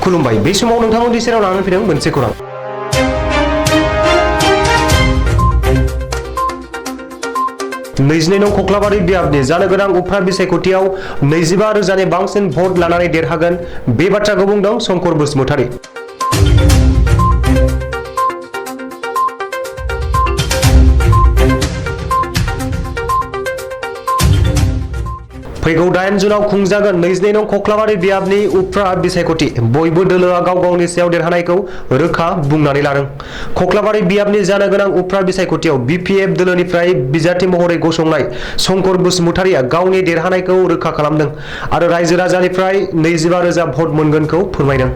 खुलुमबाय बे समाव नोंथांमोननि सेराव लानानै फैदों मोनसे खौरां। नैजिनै नं खख्लाबारि बियाबनि जानो गोनां उफ्रा बिसायख'थियाव 25,000नि बांसिन भट लानानै देरहागोन बे बाथ्राखौ बुंदों शंकर बसुमतारी। फैगौ 8 जुनाव खुंजागोन 22 नं खख्लाबारि बियाबनि उफ्रा बिसायख'थि बयबो दोलोआ गाव गावनि सायाव देरहानायखौ रोखा बुंनानै लादों। खख्लाबारि बियाबनि जानो गोनां उफ्रा बिसायख'थियाव बिपिएफ दोलोनिफ्राय बिजाथि महरै गसंनाय शंकर बसुमतारीया गावनि देरहानायखौ रोखा खालामदों आरो रायजो राजानिफ्राय 25,000 भट मोनगोनखौ फोरमायदों।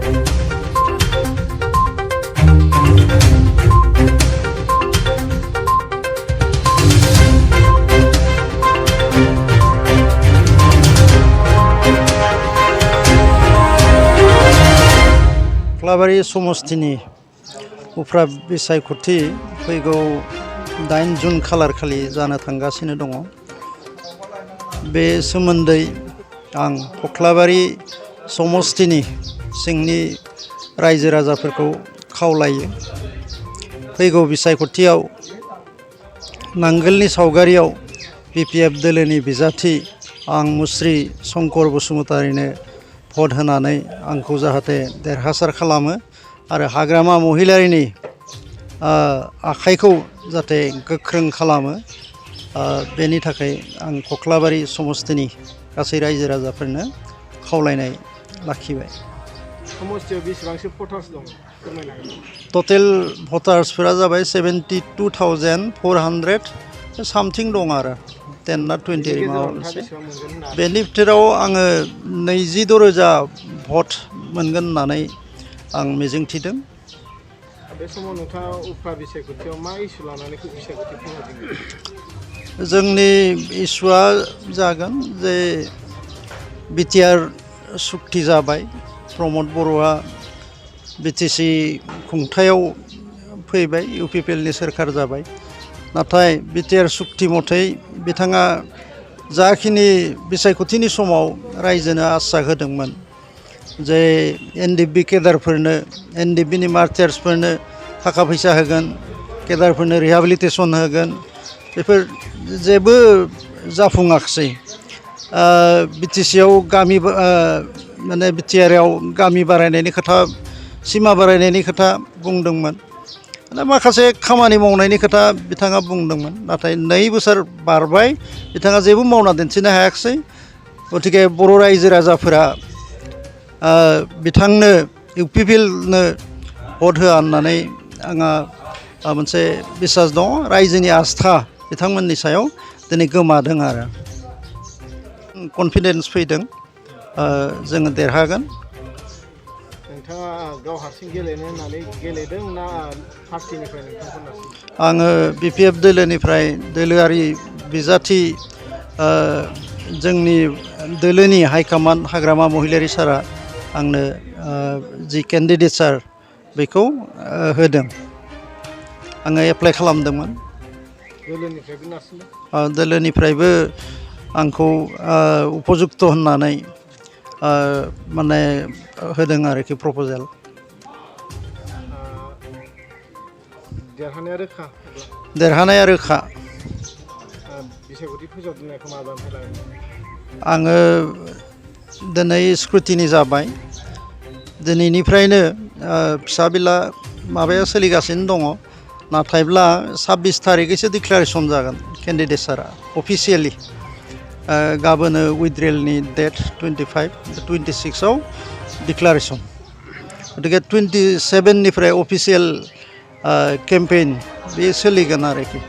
खख्लाबारि समस्तिनि उफ्रा बिसायख'थि फैगौ 8 जुन खालार खालि जानो थांगासिनो दङ। बे सोमोन्दै आं खख्लाबारि समस्तिनि सिंनि रायजो राजाफोरखौ खावलायो। फैगौ बिसायख'थियाव नांगोलनि सावगारियाव बिपिएफ दोलोनि बिजाथि आं मुस्रि शंकर बसुमतारीनो भट होनानै आंखौ जाहाथे देरहासार खालामो आरो हाग्रामा महिलारिनि आखाइखौ जाहाथे गोख्रों खालामो बेनि थाखाय आं खख्लाबारि समस्तिनि गासै रायजो राजाफोरनो खावलायनाय लाखिबाय। समस्तियाव बेसेबांसो भटार्स दं फोरमायनो हागोन? टटेल भटार्सफोरा जाबाय 72,400 सामथिं दं आरो 10 ना 20 माबा मोनसे। बेनि भितराव आङो 26,000 भट मोनगोन होननानै आं मिजिंथिदों। बे समाव नोंथाङा उफ्रा बिसायख'थियाव मा इस्यु लानानै बिसायख'थि खुंगासिनो? जोंनि इस्युआ जागोन जे बिटिआर सुक्ति जाबाय। प्रमद बर'आ बिटिसि खुंथायाव फैबाय, इउपिपिएलनि सोरखार जाबाय। नाथाय बिटिआर सुक्ति मथै बिथाङा जाखिनि बिसायख'थिनि समाव रायजोनो आसा होदोंमोन जे एनडिएफबि केडारफोरनो एनडिएफबिनि मार्टियार्सफोरनो थाखा फैसा होगोन, केडारफोरनो रिहेबिलिटेसन होगोन, बेफोर जेबो जाफुङाखिसै। बिटिसिआव गामि माने बिटिआरआव गामि बारायनायनि खोथा, सिमा बारायनायनि खोथा बुंदोंमोन। माखासे खामानि मावनायनि खोथा बिथाङा बुंदोंमोन। नाथाय 2 बोसोर बारबाय बिथाङा जेबो मावना दिन्थिनो हायाखिसै। गतिके बर' रायजो राजाफोरा बिथांनो इउपिपिएलनो भट होआ होननानै आंहा मोनसे बिसास दङ। रायजोनि आस्था बिथांमोननि सायाव दिनै गोमादों आरो कनफिडेन्स फैदों जोङो देरहागोन। नोंथाङा गाव हारसिं गेलेनो होननानै गेलेदों ना पार्टिनिफ्राय नोंथांखौ नारसिन? आङो बिपिएफ दोलोनिफ्राय दोलोआरि बिजाथि जोंनि दोलोनि हाइकमान्ड हाग्रामा महिलारि सारा आंनो जि केन्डिडेटसार बेखौ होदों। आङो एप्लाइ खालामदोंमोन। दोलोनिफ्रायबो नारसिनदों? दोलोनिफ्रायबो आंखौ उपजुक्त होननानै माने होदों आरोखि प्रप'जेल। देरहानाया रोखा? देरहानाया रोखा। बिसायख'थि फोसावदिंनायखौ माबानिफ्राय लागोन? आङो दिनै स्क्रुटिनि जाबाय। दिनैनिफ्रायनो फिसा बिला माबाया सोलिगासिनो दङ। नाथायब्ला 26 थारिखैसो डिक्लारेसन जागोन केन्डिडेटसारा अफिसियेलि। गाबोनो उइथड्रयेलनि डेट 25, 26आव डिक्लारेसन। गतिके 27निफ्राय अफिसियेल केम्पेइन बे सोलिगोन आरोखि।